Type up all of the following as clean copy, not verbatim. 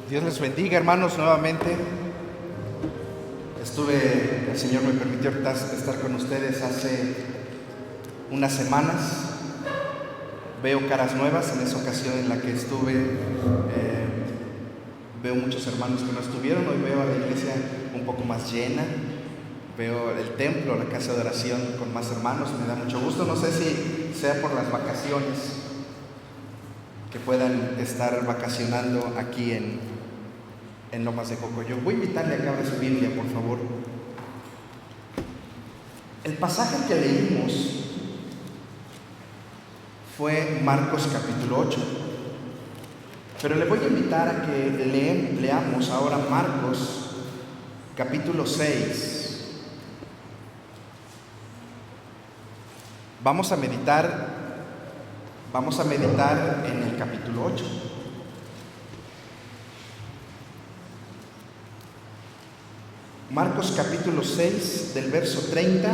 Dios les bendiga, hermanos, nuevamente. El Señor me permitió estar con ustedes hace unas semanas. Veo caras nuevas en esa ocasión en la que estuve. Veo muchos hermanos que no estuvieron. Hoy veo a la iglesia un poco más llena. Veo el templo, la casa de oración con más hermanos. Me da mucho gusto. No sé si sea por las vacaciones, que puedan estar vacacionando aquí en Lomas de Cocoyo. Voy a invitarle a que abra su Biblia, por favor. El pasaje que leímos fue Marcos capítulo 8, pero le voy a invitar a que leamos ahora Marcos capítulo 6. Vamos a meditar en el capítulo 8. Marcos capítulo 6, del verso 30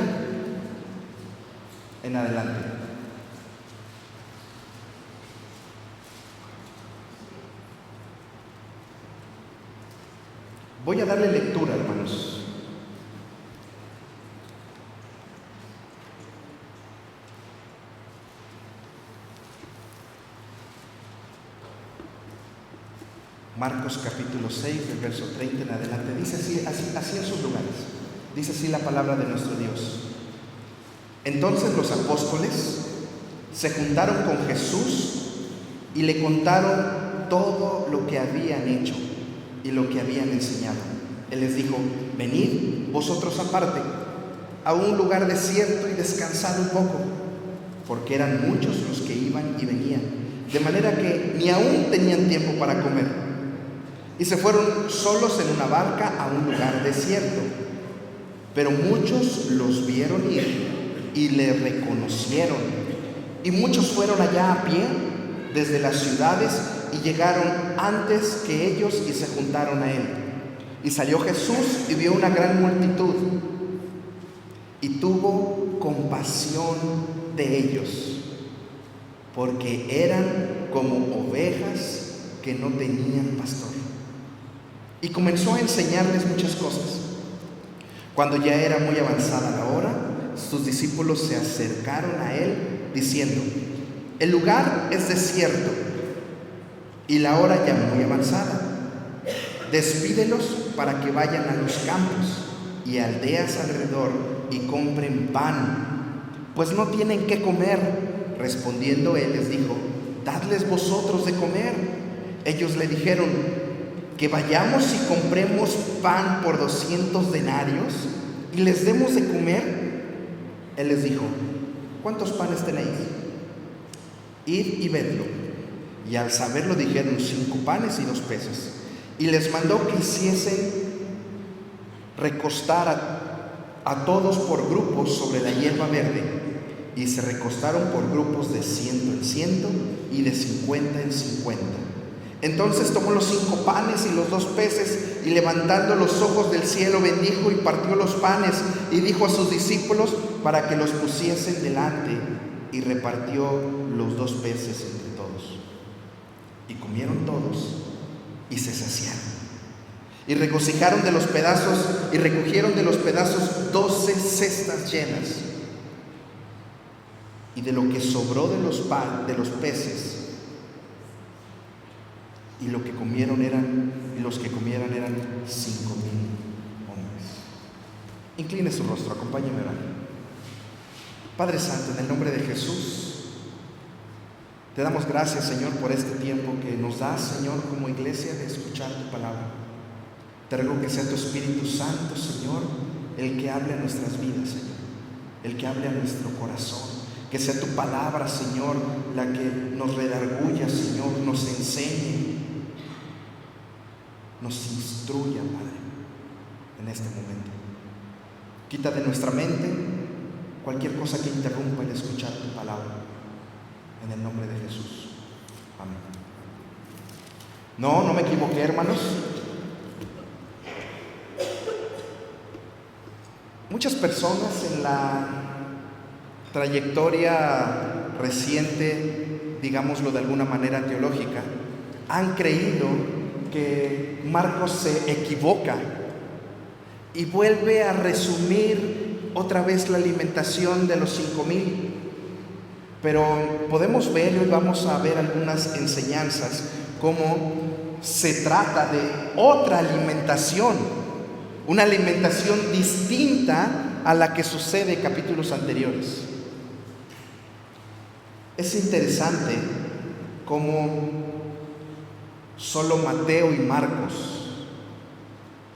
en adelante. Voy a darle lectura, hermanos. Marcos capítulo 6, del verso 30 en adelante. Dice así en sus lugares. Dice así la palabra de nuestro Dios. Entonces los apóstoles se juntaron con Jesús y le contaron todo lo que habían hecho y lo que habían enseñado. Él les dijo: venid vosotros aparte a un lugar desierto y descansad un poco, porque eran muchos los que iban y venían, de manera que ni aún tenían tiempo para comer. Y se fueron solos en una barca a un lugar desierto. Pero muchos los vieron ir y le reconocieron. Y muchos fueron allá a pie desde las ciudades y llegaron antes que ellos y se juntaron a él. Y salió Jesús y vio una gran multitud y tuvo compasión de ellos, porque eran como ovejas que no tenían pastor. Y comenzó a enseñarles muchas cosas. Cuando ya era muy avanzada la hora, sus discípulos se acercaron a él diciendo: el lugar es desierto y la hora ya muy avanzada. Despídelos para que vayan a los campos y aldeas alrededor y compren pan, pues no tienen qué comer. Respondiendo él les dijo: dadles vosotros de comer. Ellos le dijeron: que vayamos y compremos pan por 200 denarios y les demos de comer. Él les dijo: ¿cuántos panes tenéis? Id y vedlo. Y al saberlo dijeron: 5 panes y 2 peces. Y les mandó que hiciesen recostar a todos por grupos sobre la hierba verde. Y se recostaron por grupos de 100 en 100 y de 50 en 50. Entonces tomó los 5 panes y los 2 peces, y levantando los ojos del cielo bendijo y partió los panes y dijo a sus discípulos para que los pusiesen delante, y repartió los 2 peces entre todos. Y comieron todos y se saciaron, y regocijaron de los pedazos, y recogieron de los pedazos 12 cestas llenas. Y de lo que sobró de los peces, y los que comieran eran 5,000 hombres. Incline su rostro, acompáñeme a orar. Padre Santo, en el nombre de Jesús, te damos gracias, Señor, por este tiempo que nos das, Señor, como iglesia, de escuchar tu palabra. Te ruego que sea tu Espíritu Santo, Señor, el que hable a nuestras vidas, Señor, el que hable a nuestro corazón. Que sea tu palabra, Señor, la que nos redarguya, Señor, nos enseñe, nos instruya, Padre, en este momento. Quita de nuestra mente cualquier cosa que interrumpa el escuchar tu palabra, en el nombre de Jesús. Amén. No me equivoqué, hermanos. Muchas personas en la trayectoria reciente, digámoslo de alguna manera teológica, han creído que Marcos se equivoca y vuelve a resumir otra vez la alimentación de los 5,000. Pero podemos ver, y vamos a ver algunas enseñanzas, cómo se trata de otra alimentación, una alimentación distinta a la que sucede en capítulos anteriores. Es interesante cómo solo Mateo y Marcos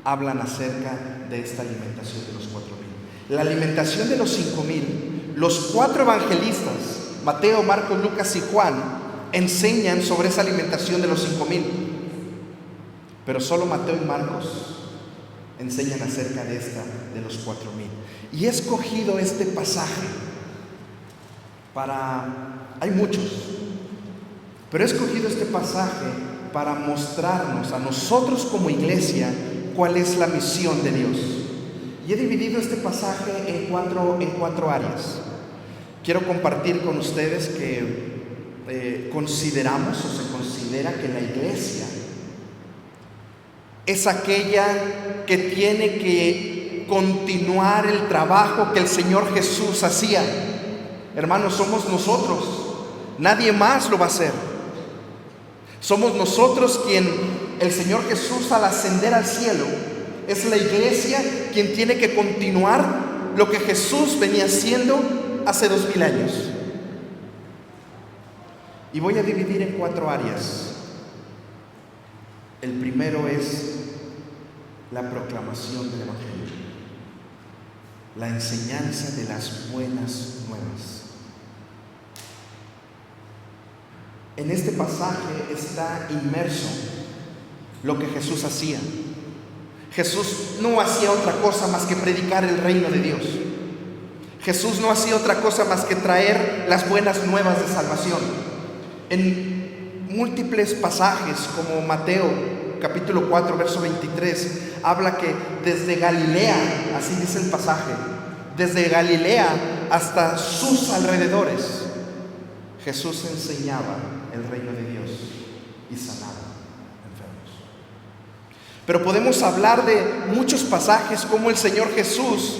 hablan acerca de esta alimentación de los 4,000. La alimentación de los 5,000, los 4 evangelistas, Mateo, Marcos, Lucas y Juan, enseñan sobre esa alimentación de los 5,000. Pero solo Mateo y Marcos enseñan acerca de esta de los 4,000. Y he escogido este pasaje hay muchos, pero he escogido este pasaje para mostrarnos a nosotros como iglesia cuál es la misión de Dios. Y he dividido este pasaje en cuatro áreas. Quiero compartir con ustedes que consideramos o se considera que la iglesia es aquella que tiene que continuar el trabajo que el Señor Jesús hacía. Hermanos, somos nosotros, nadie más lo va a hacer. Somos nosotros quien el Señor Jesús, al ascender al cielo, es la iglesia quien tiene que continuar lo que Jesús venía haciendo hace 2,000 años. Y voy a dividir en 4 áreas. El primero es la proclamación del Evangelio, la enseñanza de las buenas nuevas. En este pasaje está inmerso lo que Jesús hacía. Jesús no hacía otra cosa más que predicar el reino de Dios. Jesús no hacía otra cosa más que traer las buenas nuevas de salvación. En múltiples pasajes, como Mateo capítulo 4, verso 23, habla que desde Galilea, así dice el pasaje, desde Galilea hasta sus alrededores, Jesús enseñaba el reino de Dios y sanaba enfermos. Pero podemos hablar de muchos pasajes como el Señor Jesús,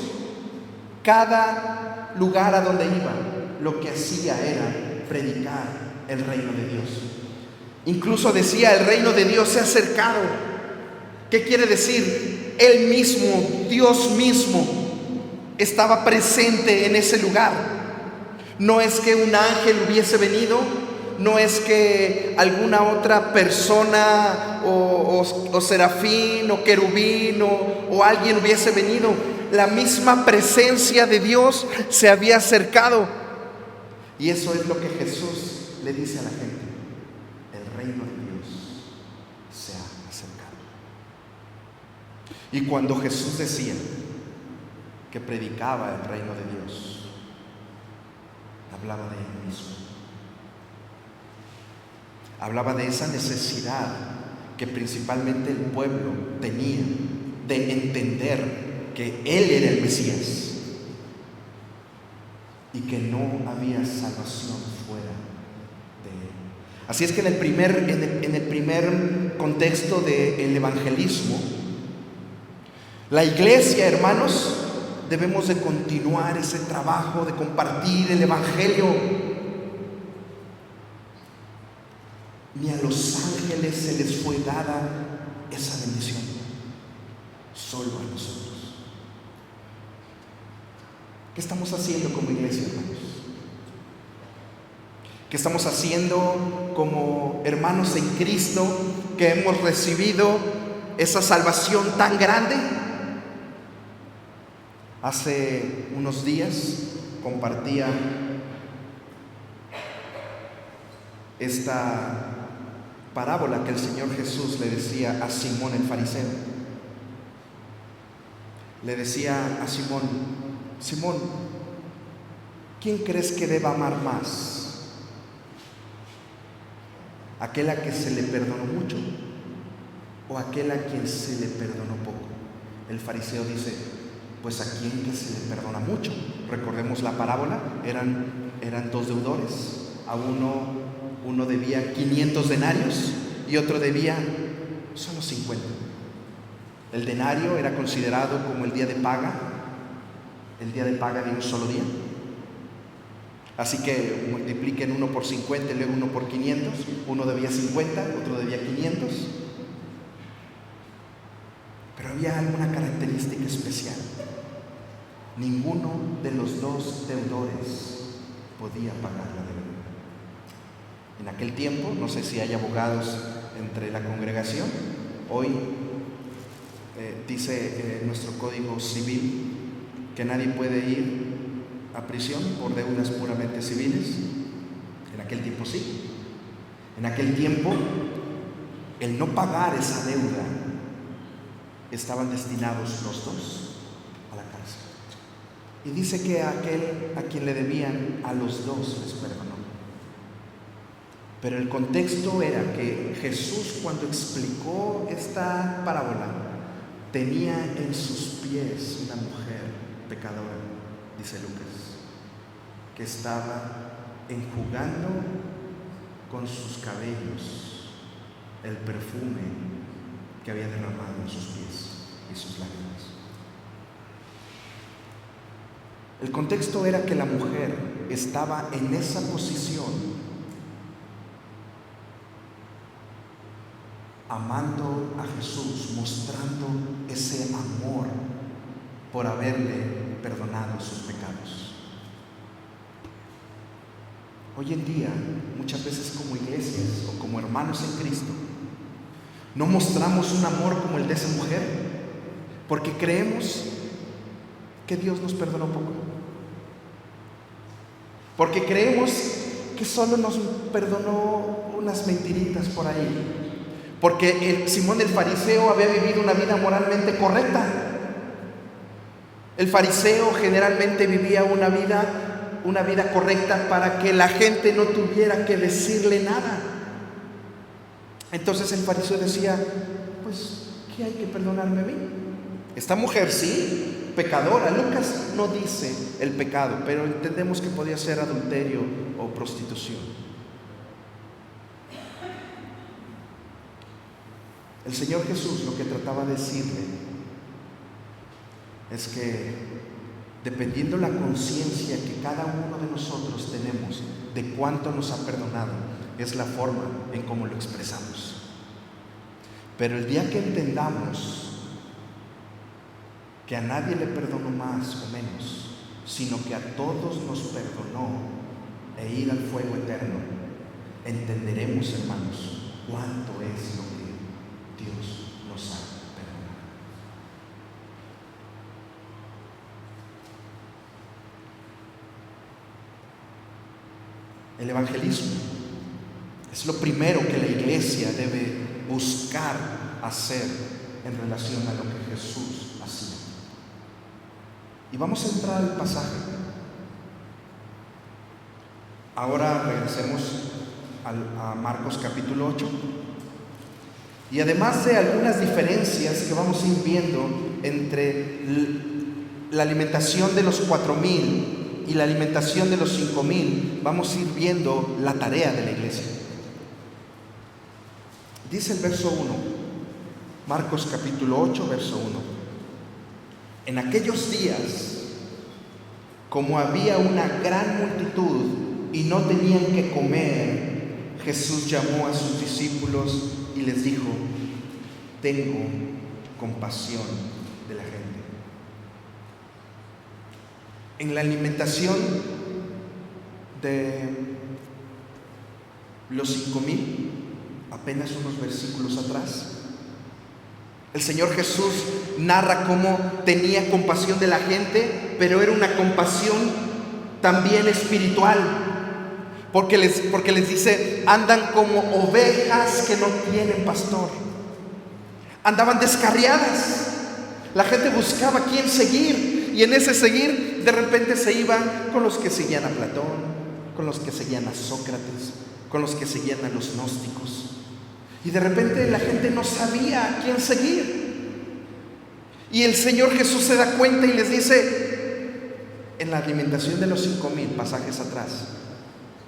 cada lugar a donde iba, lo que hacía era predicar el reino de Dios. Incluso decía: el reino de Dios se ha acercado. ¿Qué quiere decir? Él mismo, Dios mismo, estaba presente en ese lugar. No es que un ángel hubiese venido, no es que alguna otra persona o serafín o querubín o alguien hubiese venido. La misma presencia de Dios se había acercado. Y eso es lo que Jesús le dice a la gente: el reino de Dios se ha acercado. Y cuando Jesús decía que predicaba el reino de Dios, hablaba de Él mismo. Hablaba de esa necesidad que principalmente el pueblo tenía de entender que Él era el Mesías y que no había salvación fuera de Él. Así es que en el primer contexto del evangelismo, la iglesia, hermanos, debemos de continuar ese trabajo de compartir el evangelio. Ni a los ángeles se les fue dada esa bendición, solo a nosotros. ¿Qué estamos haciendo como iglesia, hermanos? ¿Qué estamos haciendo como hermanos en Cristo que hemos recibido esa salvación tan grande? Hace unos días compartía esta parábola que el Señor Jesús le decía a Simón el fariseo. Le decía a Simón: Simón, ¿quién crees que deba amar más? ¿Aquel a que se le perdonó mucho o aquel a quien se le perdonó poco? El fariseo dice: pues a quien que se le perdona mucho. Recordemos la parábola, eran 2 deudores. A uno debía 500 denarios y otro debía solo 50. El denario era considerado como el día de paga de un solo día. Así que multipliquen 1 por 50 y luego 1 por 500. Uno debía 50, otro debía 500. Pero había alguna característica especial. Ninguno de los dos deudores podía pagar la deuda. En aquel tiempo, no sé si hay abogados entre la congregación, hoy dice nuestro Código Civil que nadie puede ir a prisión por deudas puramente civiles. En aquel tiempo sí. En aquel tiempo, el no pagar esa deuda, estaban destinados los dos a la cárcel. Y dice que aquel a quien le debían, a los dos les perdonó. Pero el contexto era que Jesús, cuando explicó esta parábola, tenía en sus pies una mujer pecadora, dice Lucas, que estaba enjugando con sus cabellos el perfume que había derramado en sus pies y sus lágrimas. El contexto era que la mujer estaba en esa posición, amando a Jesús, mostrando ese amor por haberle perdonado sus pecados. Hoy en día, muchas veces como iglesias o como hermanos en Cristo, no mostramos un amor como el de esa mujer, porque creemos que Dios nos perdonó poco, porque creemos que solo nos perdonó unas mentiritas por ahí, porque Simón el fariseo había vivido una vida moralmente correcta. El fariseo generalmente vivía una vida correcta para que la gente no tuviera que decirle nada. Entonces el fariseo decía, pues, ¿qué hay que perdonarme a mí? Esta mujer sí, pecadora. Lucas no dice el pecado, pero entendemos que podía ser adulterio o prostitución. El Señor Jesús lo que trataba de decirle es que, dependiendo la conciencia que cada uno de nosotros tenemos de cuánto nos ha perdonado, es la forma en cómo lo expresamos. Pero el día que entendamos que a nadie le perdonó más o menos, sino que a todos nos perdonó e ir al fuego eterno, entenderemos, hermanos, cuánto es lo que Dios nos ha perdonado. El evangelismo es lo primero que la iglesia debe buscar hacer en relación a lo que Jesús hacía. Y vamos a entrar al pasaje. Ahora regresemos a Marcos capítulo 8. Y además de algunas diferencias que vamos a ir viendo entre la alimentación de los 4,000 y la alimentación de los 5,000, vamos a ir viendo la tarea de la iglesia. Dice el verso 1, Marcos capítulo 8, verso 1. En aquellos días, como había una gran multitud y no tenían que comer, Jesús llamó a sus discípulos y les dijo: tengo compasión de la gente. En la alimentación de los 5,000, apenas unos versículos atrás, el Señor Jesús narra cómo tenía compasión de la gente, pero era una compasión también espiritual. Porque les dice, andan como ovejas que no tienen pastor. Andaban descarriadas. La gente buscaba a quién seguir, y en ese seguir de repente se iban con los que seguían a Platón, con los que seguían a Sócrates, con los que seguían a los gnósticos. Y de repente la gente no sabía a quién seguir. Y el Señor Jesús se da cuenta y les dice, en la alimentación de los 5,000, pasajes atrás,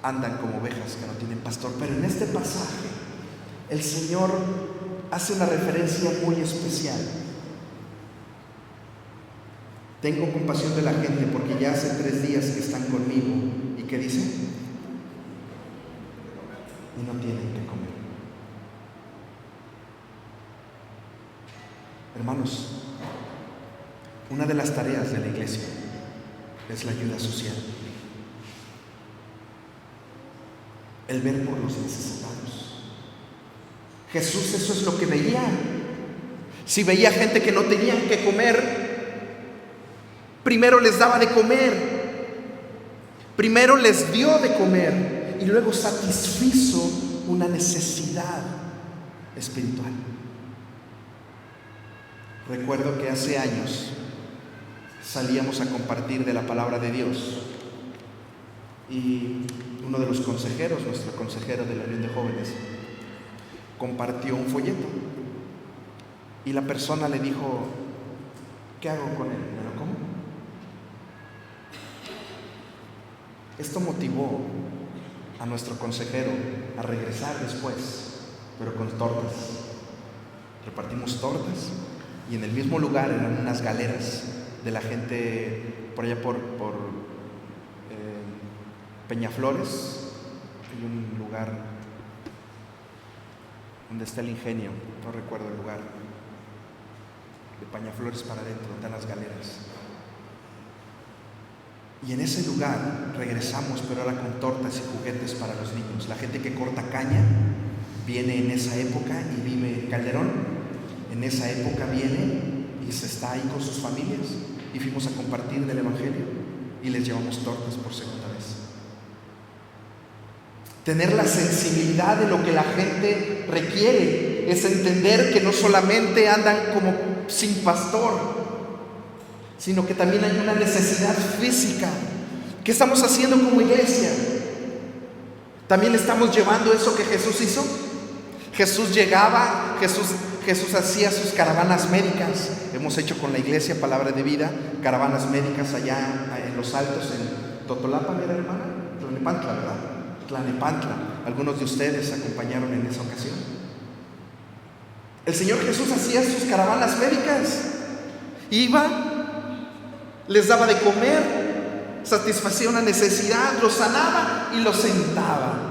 andan como ovejas que no tienen pastor. Pero en este pasaje el Señor hace una referencia muy especial. Tengo compasión de la gente porque ya hace 3 días que están conmigo. ¿Y qué dice? Y no tienen que comer. Hermanos, una de las tareas de la iglesia es la ayuda social. El ver por los necesitados. Jesús eso es lo que veía. Si veía gente que no tenían que comer, primero les daba de comer, primero les dio de comer y luego satisfizo una necesidad espiritual. Recuerdo que hace años salíamos a compartir de la palabra de Dios y uno de los consejeros, nuestro consejero de la Unión de Jóvenes, compartió un folleto y la persona le dijo: ¿qué hago con él? ¿Me lo como? Esto motivó a nuestro consejero a regresar después, pero con tortas. Repartimos tortas y en el mismo lugar eran unas galeras de la gente por allá por Peñaflores. Hay un lugar donde está el ingenio, no recuerdo el lugar, de Peñaflores para adentro, donde están las galeras. Y en ese lugar regresamos, pero ahora con tortas y juguetes para los niños. La gente que corta caña viene en esa época y vive en Calderón. En esa época viene y se está ahí con sus familias. Y fuimos a compartir del Evangelio y les llevamos tortas por segunda vez. Tener la sensibilidad de lo que la gente requiere es entender que no solamente andan como sin pastor, sino que también hay una necesidad física. ¿Qué estamos haciendo como iglesia? ¿También estamos llevando eso que Jesús hizo? Jesús llegaba, Jesús hacía sus caravanas médicas. Hemos hecho con la iglesia Palabra de Vida caravanas médicas allá en los Altos, en Totolapan, ¿era, hermana? Tlanepantla, ¿verdad? Tlanepantla. Algunos de ustedes acompañaron en esa ocasión. El Señor Jesús hacía sus caravanas médicas. Iba, les daba de comer, satisfacía una necesidad, los sanaba y los sentaba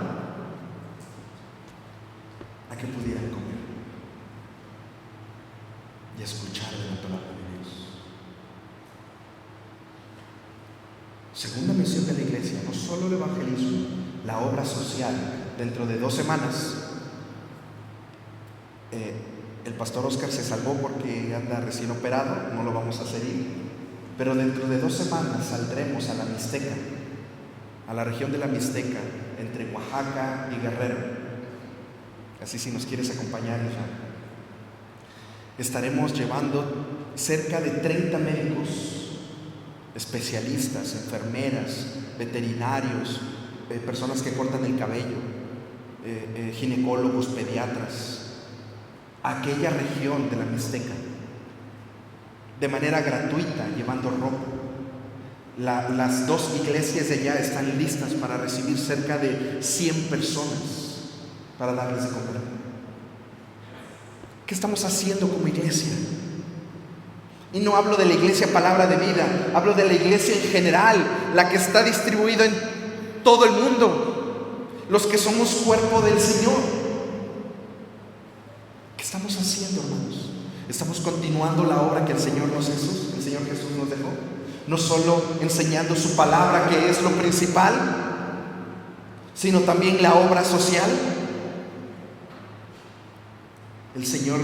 a que pudieran comer y escuchar de la palabra de Dios. Segunda misión de la iglesia, no solo el evangelismo, la obra social. Dentro de 2 semanas el pastor Oscar se salvó porque anda recién operado, no lo vamos a seguir. Pero dentro de 2 semanas saldremos a la Mixteca, a la región de la Mixteca, entre Oaxaca y Guerrero. Así, si nos quieres acompañar, hija. Estaremos llevando cerca de 30 médicos, especialistas, enfermeras, veterinarios, personas que cortan el cabello, ginecólogos, pediatras, a aquella región de la Mixteca, de manera gratuita, llevando ropa. Las 2 iglesias de allá están listas para recibir cerca de 100 personas para darles de comer. ¿Qué estamos haciendo como iglesia? Y no hablo de la iglesia Palabra de Vida, hablo de la iglesia en general, la que está distribuida en todo el mundo, los que somos cuerpo del Señor. ¿Qué estamos haciendo, hermanos? ¿Estamos continuando la obra que el Señor Jesús nos dejó? No solo enseñando su palabra, que es lo principal, sino también la obra social. El Señor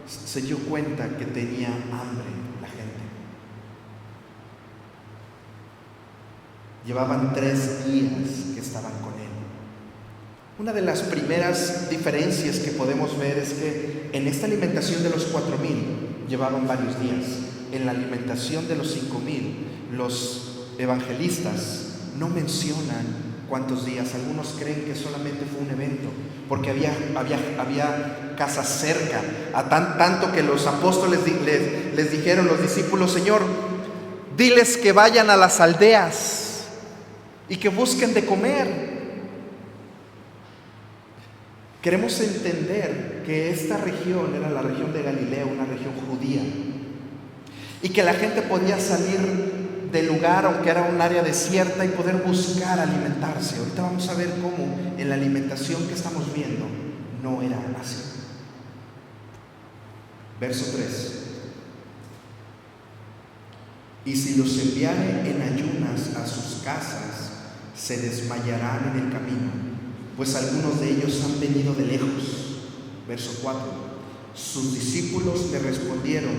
se dio cuenta que tenía hambre la gente. Llevaban 3 días que estaban con Él. Una de las primeras diferencias que podemos ver es que en esta alimentación de los 4,000 llevaban varios días. En la alimentación de los 5,000, los evangelistas no mencionan cuántos días. Algunos creen que solamente fue un evento, porque había casas cerca, tanto que los apóstoles les dijeron, los discípulos: Señor, diles que vayan a las aldeas y que busquen de comer. Queremos entender que esta región era la región de Galilea, una región judía, y que la gente podía salir del lugar, aunque era un área desierta, y poder buscar alimentarse. Ahorita vamos a ver cómo en la alimentación que estamos viendo no era así. Verso 3. Y si los enviare en ayunas a sus casas, se desmayarán en el camino, pues algunos de ellos han venido de lejos. Verso 4. Sus discípulos le respondieron: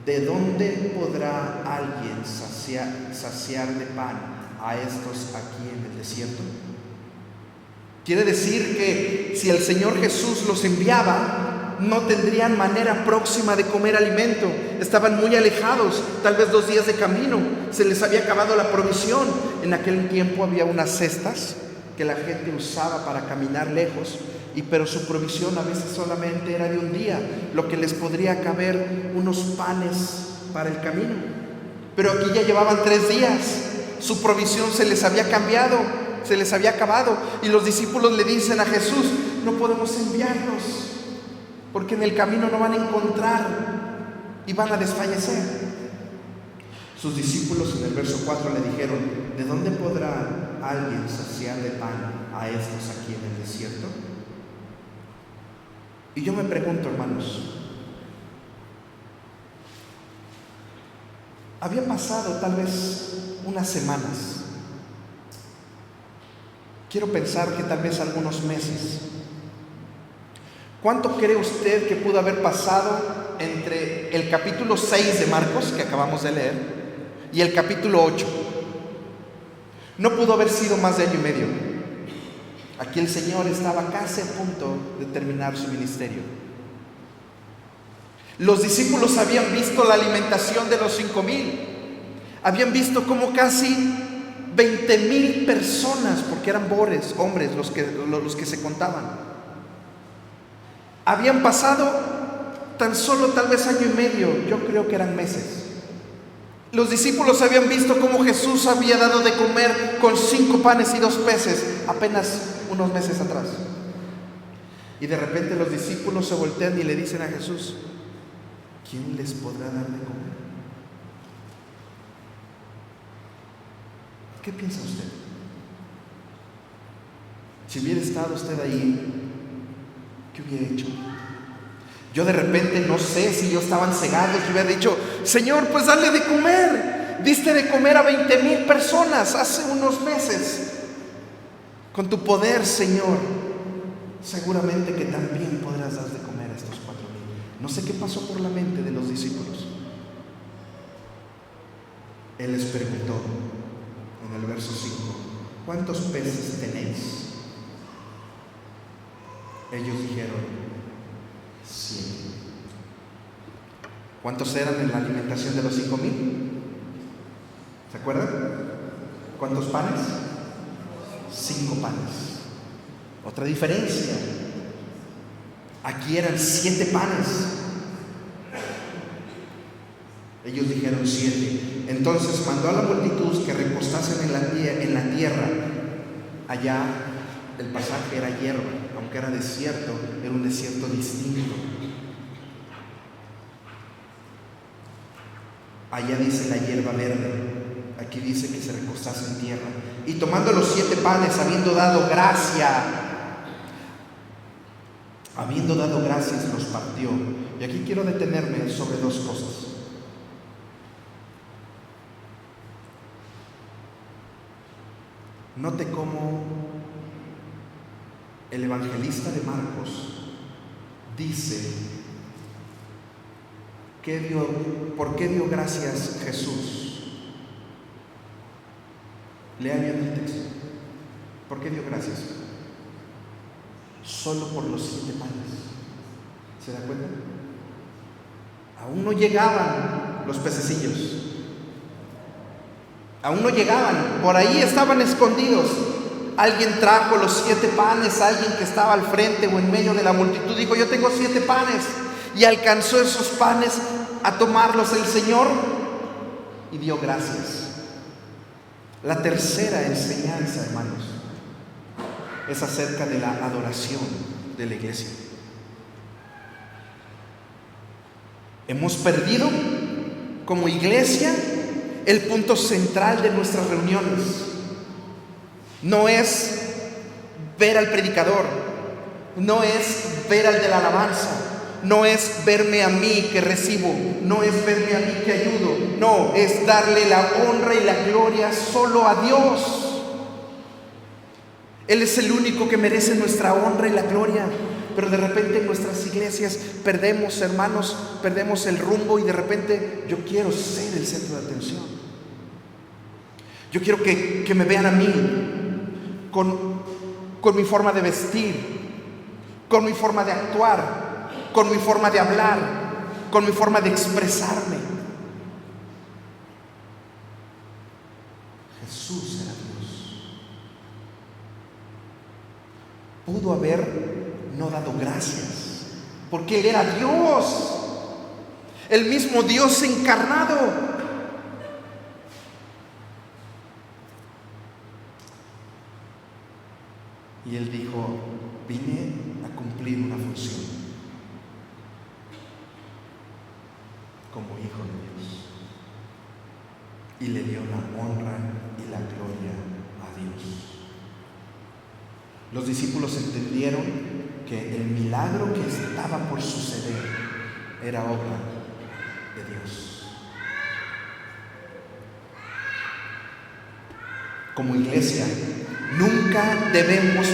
¿de dónde podrá alguien saciar de pan a estos aquí en el desierto? Quiere decir que si el Señor Jesús los enviaba, no tendrían manera próxima de comer alimento. Estaban muy alejados, tal vez 2 días de camino. Se les había acabado la provisión. En aquel tiempo había unas cestas que la gente usaba para caminar lejos, pero su provisión a veces solamente era de un día, lo que les podría caber unos panes para el camino. Pero aquí ya llevaban 3 días. Su provisión se les había cambiado, se les había acabado, y los discípulos le dicen a Jesús: no podemos enviarlos porque en el camino no van a encontrar y van a desfallecer. Sus discípulos en el verso 4 le dijeron: ¿de dónde podrá alguien saciar de pan a estos aquí en el desierto? Y yo me pregunto, hermanos, había pasado tal vez unas semanas, quiero pensar que tal vez algunos meses. ¿Cuánto cree usted que pudo haber pasado entre el capítulo 6 de Marcos, que acabamos de leer, y el capítulo 8? No pudo haber sido más de año y medio. Aquí el Señor estaba casi a punto de terminar su ministerio. Los discípulos habían visto la alimentación de los 5,000. Habían visto cómo casi 20,000 personas, porque eran hombres los que se contaban, habían pasado tan solo tal vez año y medio. Yo creo que eran meses. Los discípulos habían visto cómo Jesús había dado de comer con 5 panes y 2 peces apenas unos meses atrás. Y de repente los discípulos se voltean y le dicen a Jesús: ¿quién les podrá dar de comer? ¿Qué piensa usted? Si hubiera estado usted ahí, ¿qué hubiera hecho? Yo de repente no sé si yo estaban cegados y hubiera dicho: Señor, pues dale de comer. Diste de comer a 20,000 personas hace unos meses. Con tu poder, Señor, seguramente que también podrás dar de comer a estos 4,000. No sé qué pasó por la mente de los discípulos. Él les preguntó en el verso 5: ¿cuántos peces tenéis? Ellos dijeron: 7. ¿Cuántos eran en la alimentación de los 5,000? ¿Se acuerdan? ¿Cuántos panes? 5 panes. Otra diferencia. Aquí eran 7 panes. Ellos dijeron 7. Entonces mandó a la multitud que recostasen en la tierra. Allá el pasaje era hierba, aunque era desierto, era un desierto distinto. Allá dice la hierba verde, aquí dice que se recostase en tierra. Y tomando los 7 panes, habiendo dado gracias, los partió. Y aquí quiero detenerme sobre 2 cosas. Note cómo el evangelista de Marcos dice ¿por qué dio gracias Jesús? Lea bien el texto. ¿Por qué dio gracias? Solo por los 7 panes. ¿Se da cuenta? Aún no llegaban los pececillos. Aún no llegaban. Por ahí estaban escondidos. Alguien trajo los 7 panes, alguien que estaba al frente o en medio de la multitud dijo: yo tengo 7 panes. Y alcanzó esos panes a tomarlos el Señor y dio gracias. La tercera enseñanza, hermanos, es acerca de la adoración de la iglesia. Hemos perdido como iglesia el punto central de nuestras reuniones. No es ver al predicador, no es ver al de la alabanza, no es verme a mí que recibo, no es verme a mí que ayudo, no, es darle la honra y la gloria solo a Dios. Él es el único que merece nuestra honra y la gloria. Pero de repente en nuestras iglesias perdemos, hermanos, perdemos el rumbo y de repente yo quiero ser el centro de atención. Yo quiero que me vean a mí con mi forma de vestir, con mi forma de actuar, con mi forma de hablar, con mi forma de expresarme. Jesús era Dios. Pudo haber no dado gracias, porque Él era Dios, el mismo Dios encarnado. Y Él dijo: vine a cumplir una función como Hijo de Dios, y le dio la honra y la gloria a Dios. Los discípulos entendieron que el milagro que estaba por suceder era obra de Dios. Como iglesia, nunca debemos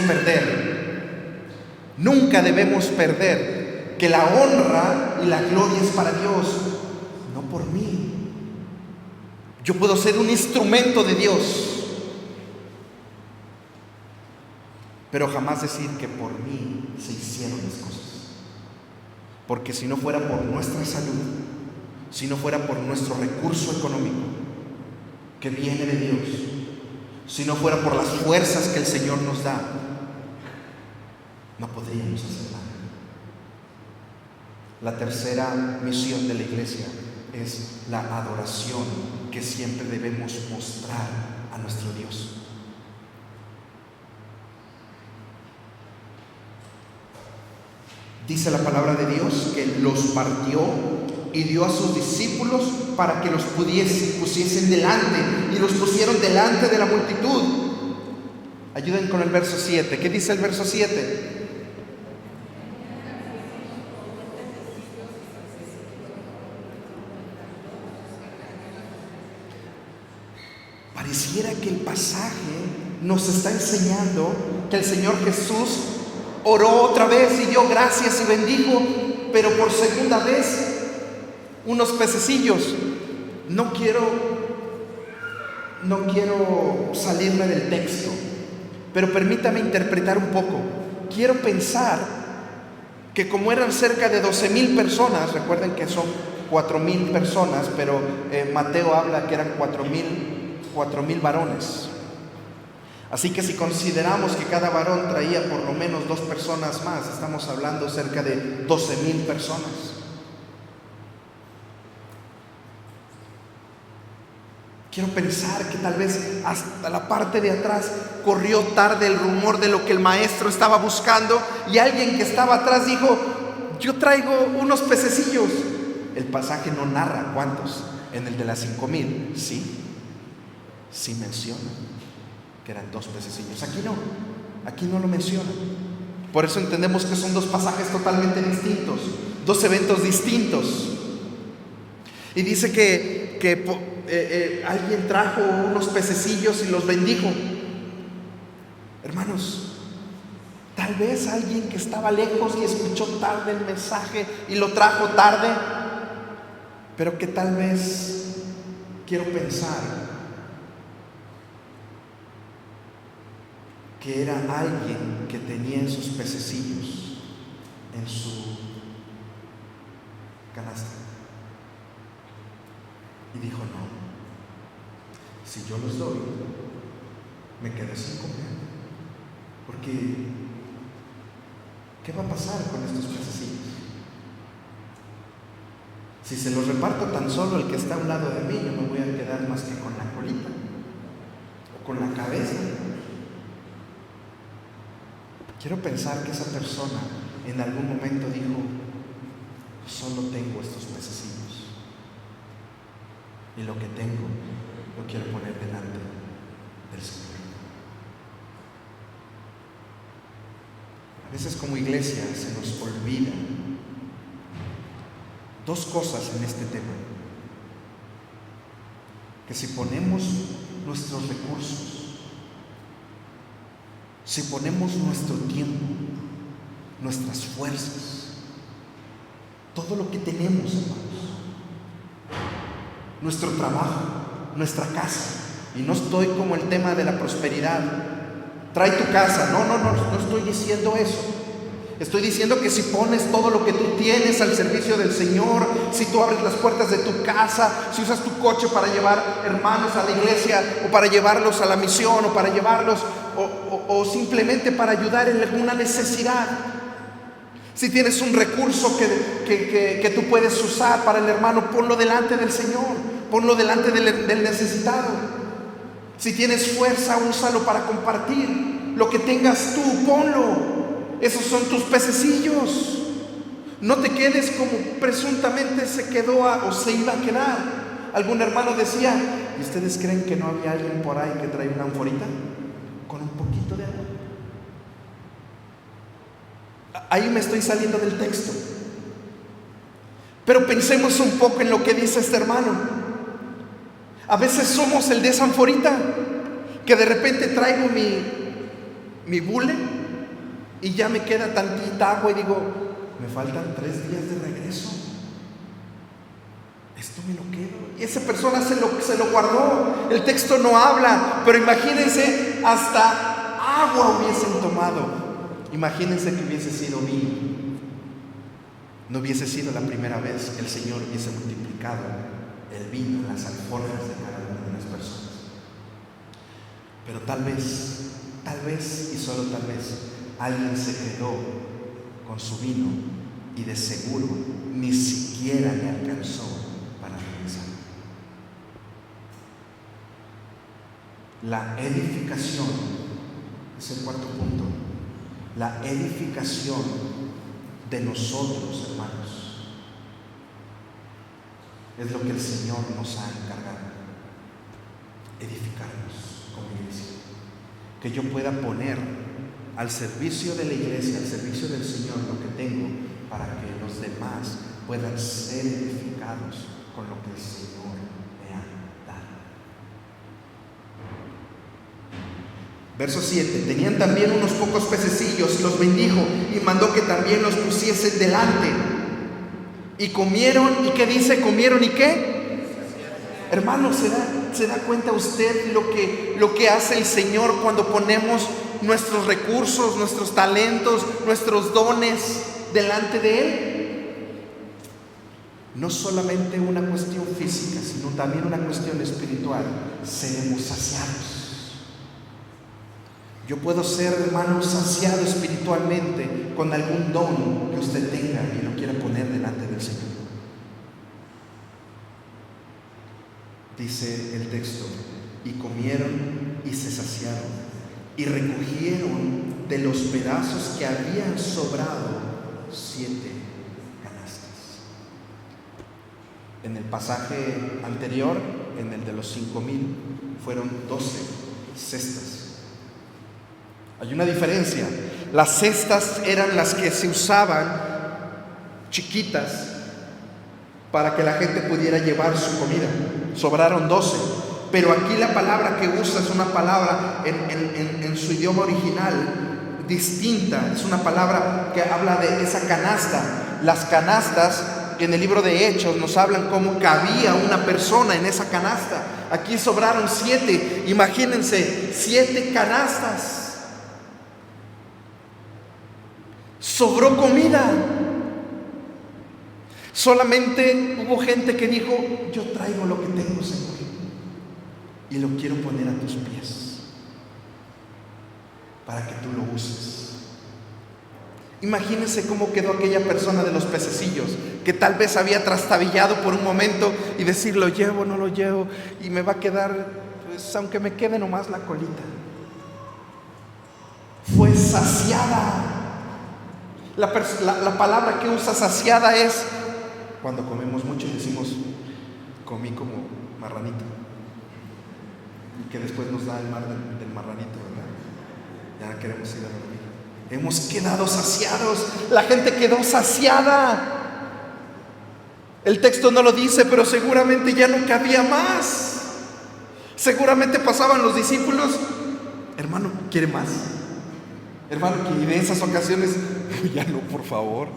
perder que la honra y la gloria es para Dios, no por mí. Yo puedo ser un instrumento de Dios, pero jamás decir que por mí se hicieron las cosas. Porque si no fuera por nuestra salud, si no fuera por nuestro recurso económico que viene de Dios, si no fuera por las fuerzas que el Señor nos da, no podríamos hacer nada. La tercera misión de la iglesia es la adoración que siempre debemos mostrar a nuestro Dios. Dice la palabra de Dios que los partió y dio a sus discípulos para que los pusiesen delante, y los pusieron delante de la multitud. Ayuden con el verso 7. ¿Qué dice el verso 7? Pareciera que el pasaje nos está enseñando que el Señor Jesús oró otra vez y dio gracias y bendijo, pero por segunda vez unos pececillos. No quiero salirme del texto, pero permítame interpretar un poco. Quiero pensar que como eran cerca de 12,000 personas, recuerden que son 4,000 personas, pero Mateo habla que eran 4,000 varones. Así que si consideramos que cada varón traía por lo menos 2 personas más, estamos hablando cerca de 12,000 personas. Quiero pensar que tal vez hasta la parte de atrás corrió tarde el rumor de lo que el maestro estaba buscando, y alguien que estaba atrás dijo: yo traigo unos pececillos. El pasaje no narra cuántos. En el de las 5,000, sí menciona que eran 2 pececillos. Aquí no lo menciona. Por eso entendemos que son 2 pasajes totalmente distintos, 2 eventos distintos. Y dice que alguien trajo unos pececillos y los bendijo. Hermanos, tal vez alguien que estaba lejos y escuchó tarde el mensaje y lo trajo tarde, pero que tal vez, quiero pensar, que era alguien que tenía esos pececillos en su canasta y dijo: no, si yo los doy, me quedé sin comer, porque ¿qué va a pasar con estos pececillos? Si se los reparto tan solo el que está a un lado de mí, yo me voy a quedar más que con la colita o con la cabeza. Quiero pensar que esa persona en algún momento dijo: solo tengo estos pececillos. y lo que tengo lo quiero poner delante del Señor. A veces como iglesia se nos olvida dos cosas en este tema: que si ponemos nuestros recursos, si ponemos nuestro tiempo, nuestras fuerzas, todo lo que tenemos, hermanos, nuestro trabajo, nuestra casa, y no estoy como el tema de la prosperidad, trae tu casa, no estoy diciendo eso. Estoy diciendo que si pones todo lo que tú tienes al servicio del Señor, si tú abres las puertas de tu casa, si usas tu coche para llevar hermanos a la iglesia, o para llevarlos a la misión, o para llevarlos, o simplemente para ayudar en alguna necesidad. Si tienes un recurso que tú puedes usar para el hermano, ponlo delante del Señor, ponlo delante del necesitado. Si tienes fuerza, úsalo para compartir. Lo que tengas tú, ponlo. Esos son tus pececillos. No te quedes como presuntamente se quedó o se iba a quedar. Algún hermano decía: ¿y ustedes creen que no había alguien por ahí que trae una anforita con un poquito de agua? Ahí me estoy saliendo del texto, pero pensemos un poco en lo que dice este hermano. A veces somos el de esa anforita, que de repente traigo mi bule y ya me queda tantita agua y digo: me faltan 3 días de regreso, esto me lo quedo. Y esa persona se lo guardó. El texto no habla, pero imagínense, hasta agua hubiesen tomado. Imagínense que hubiese sido vino. No hubiese sido la primera vez que el Señor hubiese multiplicado el vino en las alforjas de cada una de las personas. Pero tal vez y solo tal vez, alguien se quedó con su vino y de seguro ni siquiera le alcanzó para regresar. La edificación es el cuarto punto. La edificación de nosotros, hermanos, es lo que el Señor nos ha encargado: edificarnos como iglesia. Que yo pueda poner al servicio de la iglesia, al servicio del Señor, lo que tengo, para que los demás puedan ser edificados con lo que el Señor me ha dado. Verso 7: tenían también unos pocos pececillos, y los bendijo, y mandó que también los pusiesen delante. Y comieron. ¿Y qué dice? ¿Comieron y qué? Hermano, ¿se da cuenta usted lo que hace el Señor cuando ponemos nuestros recursos, nuestros talentos, nuestros dones delante de Él? No solamente una cuestión física, sino también una cuestión espiritual. Seremos saciados. Yo puedo ser, hermano, saciado espiritualmente con algún don que usted tenga y lo quiera poner delante del Señor. Dice el texto: y comieron y se saciaron, y recogieron de los pedazos que habían sobrado 7 canastas. En el pasaje anterior, en el de los 5,000, fueron 12 cestas. Hay una diferencia. Las cestas eran las que se usaban, chiquitas, para que la gente pudiera llevar su comida. Sobraron 12. Pero aquí la palabra que usa es una palabra en su idioma original distinta. Es una palabra que habla de esa canasta. Las canastas en el libro de Hechos nos hablan cómo cabía una persona en esa canasta. Aquí sobraron 7. Imagínense, 7 canastas. Sobró comida. Solamente hubo gente que dijo: yo traigo lo que tengo, Señor, y lo quiero poner a tus pies para que tú lo uses. Imagínense cómo quedó aquella persona de los pececillos, que tal vez había trastabillado por un momento y decir: lo llevo, no lo llevo, y me va a quedar, pues, aunque me quede nomás la colita. Fue saciada. La palabra que usa saciada es cuando comemos mucho y decimos: comí como marranito, y que después nos da el mar del marranito, ¿verdad? Ya queremos ir a dormir. Hemos quedado saciados. La gente quedó saciada. El texto no lo dice, pero seguramente ya no cabía más. Seguramente pasaban los discípulos: hermano, ¿quiere más? Hermano, que en esas ocasiones, ya no, por favor.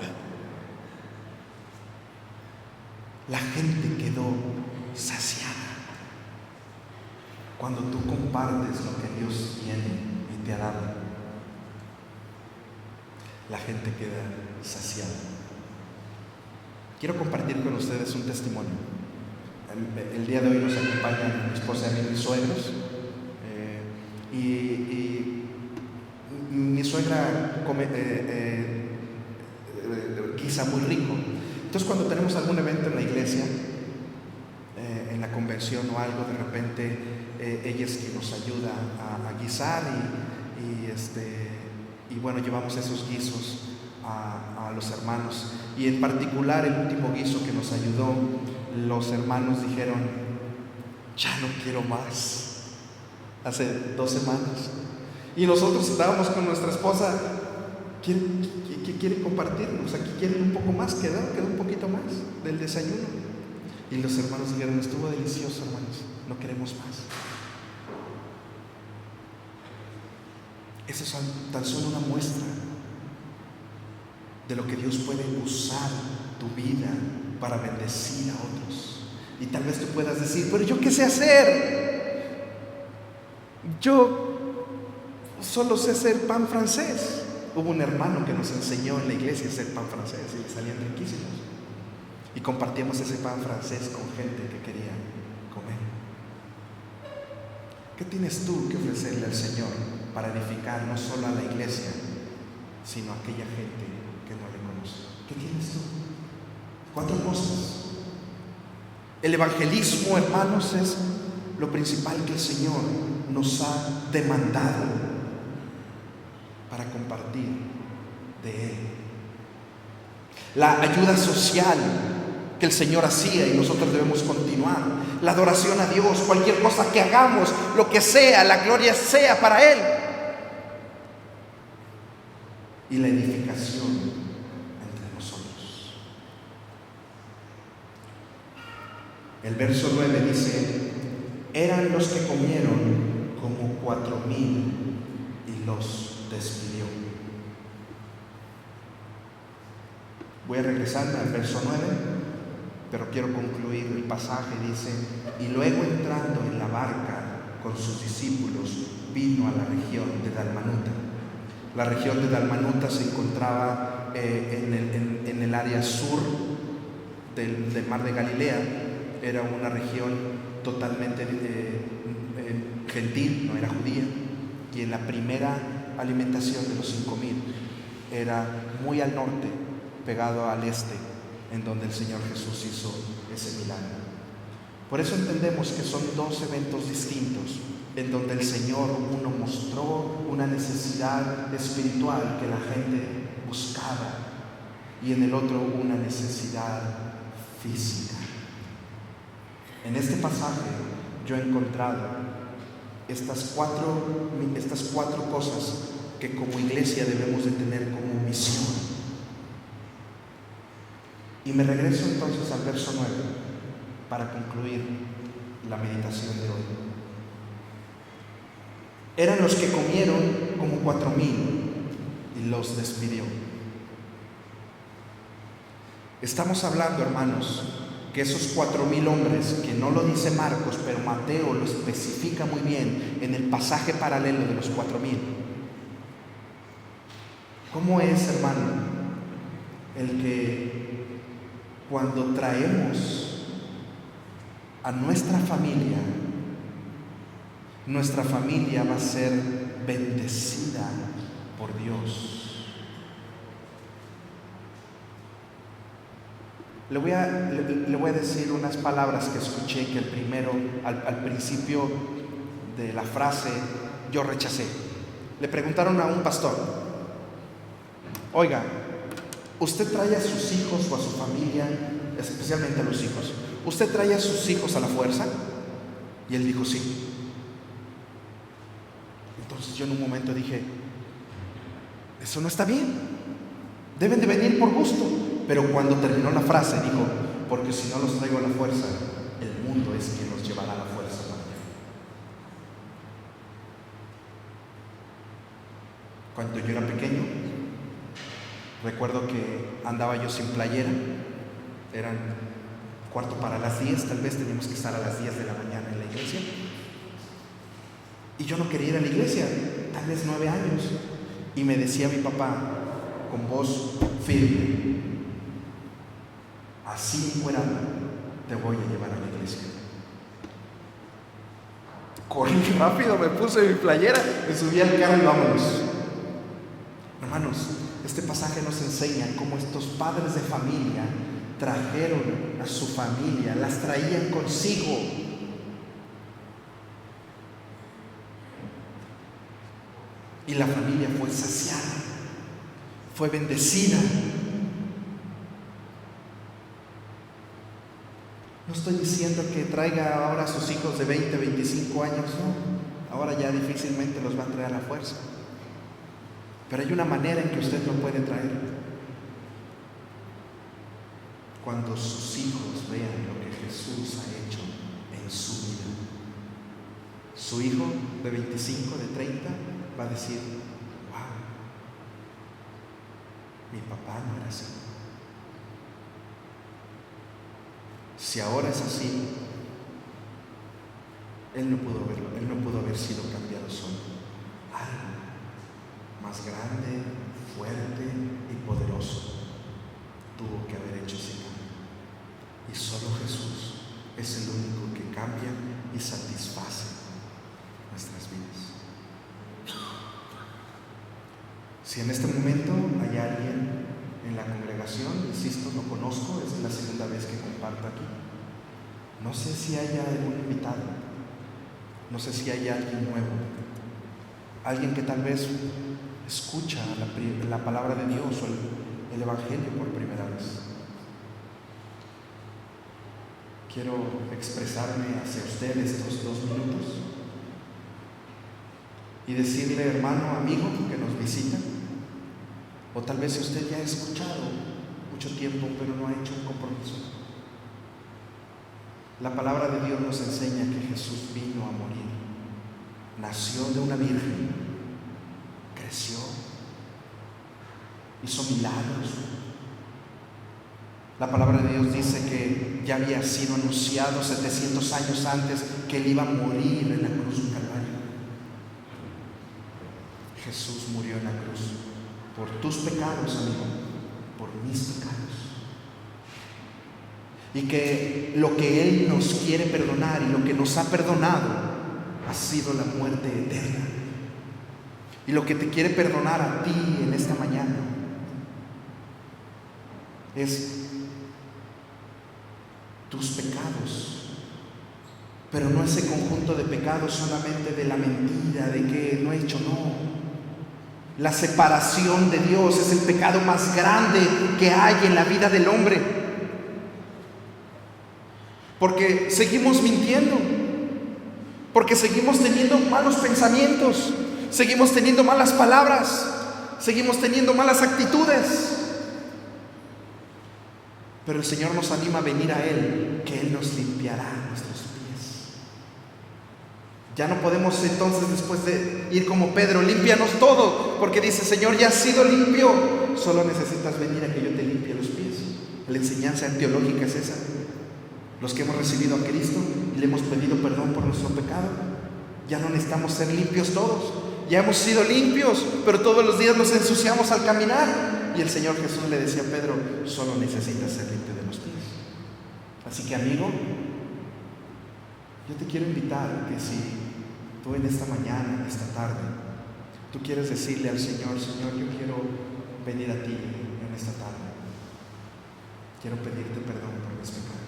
La gente quedó saciada cuando tú compartes lo que Dios tiene y te ha dado. La gente queda saciada. Quiero compartir con ustedes un testimonio. El día de hoy nos acompañan mi esposa y mis suegros. Y mi suegra come, guisa muy rico. Entonces, cuando tenemos algún evento en la iglesia, en la convención o algo, de repente ella es quien nos ayuda a guisar y bueno, llevamos esos guisos a los hermanos. Y en particular, el último guiso que nos ayudó, los hermanos dijeron: ya no quiero más. Hace 2 semanas. Y nosotros estábamos con nuestra esposa: ¿quieren compartirnos? Aquí quieren un poco más, quedó un poquito más del desayuno. Y los hermanos dijeron: estuvo delicioso, hermanos, no queremos más. Esa es tan solo una muestra de lo que Dios puede usar tu vida para bendecir a otros. Y tal vez tú puedas decir: pero ¿yo qué sé hacer? Yo solo sé hacer pan francés. Hubo un hermano que nos enseñó en la iglesia a hacer pan francés y le salían riquísimos. Y compartíamos ese pan francés con gente que quería comer. ¿Qué tienes tú que ofrecerle al Señor para edificar no solo a la iglesia, sino a aquella gente que no le conoce? ¿Qué tienes tú? 4 cosas. El evangelismo, hermanos, es lo principal que el Señor nos ha demandado para compartir de Él. La ayuda social que el Señor hacía y nosotros debemos continuar. La adoración a Dios, cualquier cosa que hagamos, lo que sea, la gloria sea para Él. Y la edificación entre nosotros. El verso 9 dice: eran los que comieron como 4,000 y los despidió. Voy a regresarme al verso 9, pero quiero concluir el pasaje. Dice: y luego, entrando en la barca con sus discípulos, vino a la región de Dalmanuta. La región de Dalmanuta se encontraba en el área sur del mar de Galilea. Era una región totalmente gentil, no era judía. Y en la primera alimentación de los 5,000 era muy al norte, pegado al este, en donde el Señor Jesús hizo ese milagro. Por eso entendemos que son 2 eventos distintos, en donde el Señor, uno mostró una necesidad espiritual que la gente buscaba, y en el otro una necesidad física. En este pasaje yo he encontrado estas cuatro cosas que como iglesia debemos de tener como misión. Y me regreso entonces al verso 9 para concluir la meditación de hoy. Eran los que comieron como 4,000 y los despidió. Estamos hablando, hermanos, que esos 4,000 hombres, que no lo dice Marcos, pero Mateo lo especifica muy bien en el pasaje paralelo de los 4,000. ¿Cómo es, hermano, el que cuando traemos a nuestra familia va a ser bendecida por Dios? Le voy a decir unas palabras que escuché, que al principio de la frase yo rechacé. Le preguntaron a un pastor: oiga, ¿usted trae a sus hijos o a su familia, especialmente a los hijos, usted trae a sus hijos a la fuerza? Y él dijo sí. Entonces yo en un momento dije, eso no está bien, deben de venir por gusto. Pero cuando terminó la frase dijo, porque si no los traigo a la fuerza, el mundo es quien los llevará a la fuerza para allá. Cuando yo era pequeño, recuerdo que andaba yo sin playera, eran 9:45, tal vez teníamos que estar a las 10 de la mañana en la iglesia. Y yo no quería ir a la iglesia, tal vez 9 años. Y me decía mi papá con voz firme, así encuerado te voy a llevar a la iglesia. Corrí rápido, me puse mi playera, me subí al carro y vámonos. Hermanos, este pasaje nos enseña cómo estos padres de familia trajeron a su familia, las traían consigo. Y la familia fue saciada, fue bendecida. No estoy diciendo que traiga ahora a sus hijos de 20, 25 años, no. Ahora ya difícilmente los va a traer a la fuerza. Pero hay una manera en que usted lo puede traer. Cuando sus hijos vean lo que Jesús ha hecho en su vida. Su hijo de 25, de 30, va a decir, wow, mi papá no era así. Si ahora es así, él no pudo verlo, él no pudo haber sido cambiado solo. Algo más grande, fuerte y poderoso tuvo que haber hecho ese cambio. Y solo Jesús es el único que cambia y satisface nuestras vidas. Si en este momento hay alguien en la congregación, insisto, no conozco, es la segunda vez que comparto aquí. No sé si haya algún invitado, no sé si hay alguien nuevo, alguien que tal vez escucha la palabra de Dios o el Evangelio por primera vez. Quiero expresarme hacia usted estos 2 minutos y decirle, hermano, amigo que nos visita, o tal vez si usted ya ha escuchado mucho tiempo pero no ha hecho un compromiso. La palabra de Dios nos enseña que Jesús vino a morir, nació de una virgen, creció, hizo milagros. La palabra de Dios dice que ya había sido anunciado 700 años antes que Él iba a morir en la cruz del Calvario. Jesús murió en la cruz por tus pecados, amigo, por mis pecados. Y que lo que Él nos quiere perdonar y lo que nos ha perdonado ha sido la muerte eterna. Y lo que te quiere perdonar a ti en esta mañana es tus pecados, pero no ese conjunto de pecados solamente de la mentira, de que no he hecho, no. La separación de Dios es el pecado más grande que hay en la vida del hombre, porque seguimos mintiendo, porque seguimos teniendo malos pensamientos, seguimos teniendo malas palabras, seguimos teniendo malas actitudes. Pero el Señor nos anima a venir a Él, que Él nos limpiará nuestros pies. Ya no podemos entonces, después de ir como Pedro, límpianos todo, porque dice, Señor, ya has sido limpio, solo necesitas venir a que yo te limpie los pies. La enseñanza teológica es esa. Los que hemos recibido a Cristo y le hemos pedido perdón por nuestro pecado, ya no necesitamos ser limpios todos. Ya hemos sido limpios, pero todos los días nos ensuciamos al caminar. Y el Señor Jesús le decía a Pedro, solo necesitas ser limpio de los pies. Así que, amigo, yo te quiero invitar que si tú en esta mañana, en esta tarde, tú quieres decirle al Señor, Señor, yo quiero venir a ti en esta tarde. Quiero pedirte perdón por mis pecados.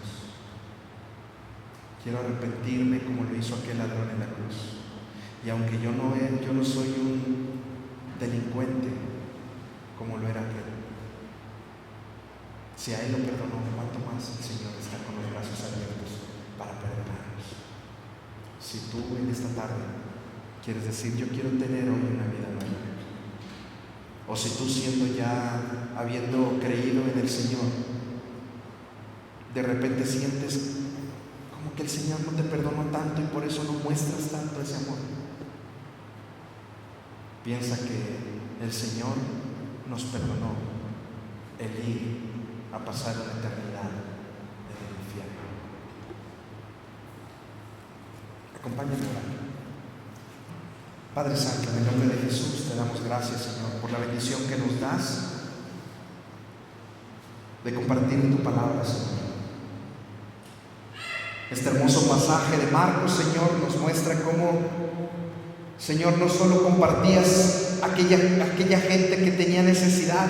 Quiero arrepentirme como lo hizo aquel ladrón en la cruz. Y aunque yo no soy un delincuente como lo era aquel, Si a Él lo perdonó, ¿cuánto más el Señor está con los brazos abiertos para perdonarnos? Si tú en esta tarde quieres decir, yo quiero tener hoy una vida nueva, o si tú siendo ya, habiendo creído en el Señor, de repente sientes como que el Señor no te perdonó tanto y por eso no muestras tanto ese amor, piensa que el Señor nos perdonó el ir a pasar una eternidad en el infierno. Acompáñame a orar. Padre Santo, en el nombre de Jesús te damos gracias, Señor, por la bendición que nos das de compartir tu palabra, Señor. Este hermoso pasaje de Marcos, Señor, nos muestra cómo, Señor, no solo compartías aquella gente que tenía necesidad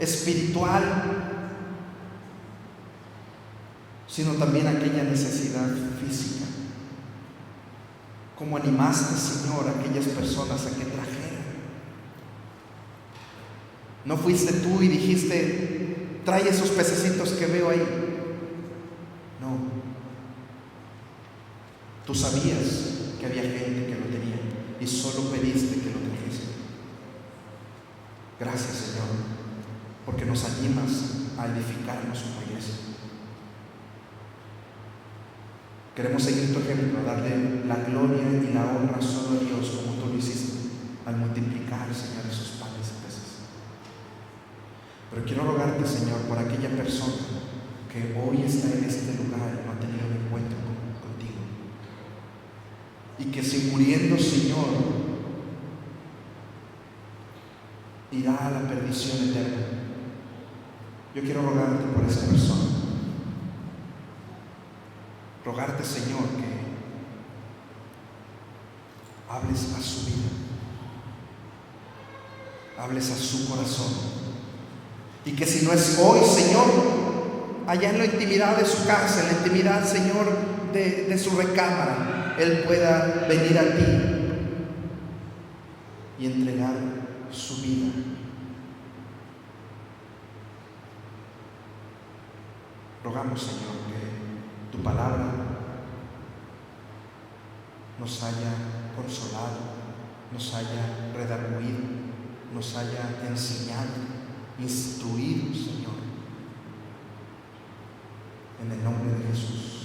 espiritual, sino también aquella necesidad física. Cómo animaste, Señor, a aquellas personas a que trajeran. No fuiste tú y dijiste, trae esos pececitos que veo ahí. No. Tú sabías que había gente que lo tenía y solo pediste que lo trajese. Gracias, Señor, porque nos animas a edificarnos como iglesia. Queremos seguir tu ejemplo, darle la gloria y la honra solo a Dios, como tú lo hiciste al multiplicar, Señor, esos panes y peces. Pero quiero rogarte, Señor, por aquella persona que hoy está en este lugar y no ha tenido un encuentro contigo, y que si muriendo, Señor, irá a la perdición eterna. Yo quiero rogarte por esa persona. Rogarte, Señor, que hables a su vida, hables a su corazón, y que si no es hoy, Señor, allá en la intimidad de su casa, en la intimidad, Señor, de su recámara, Él pueda venir a ti y entregar su vida. Rogamos, Señor, que tu palabra nos haya consolado, nos haya redarguido, nos haya enseñado, instruido, Señor, en el nombre de Jesús.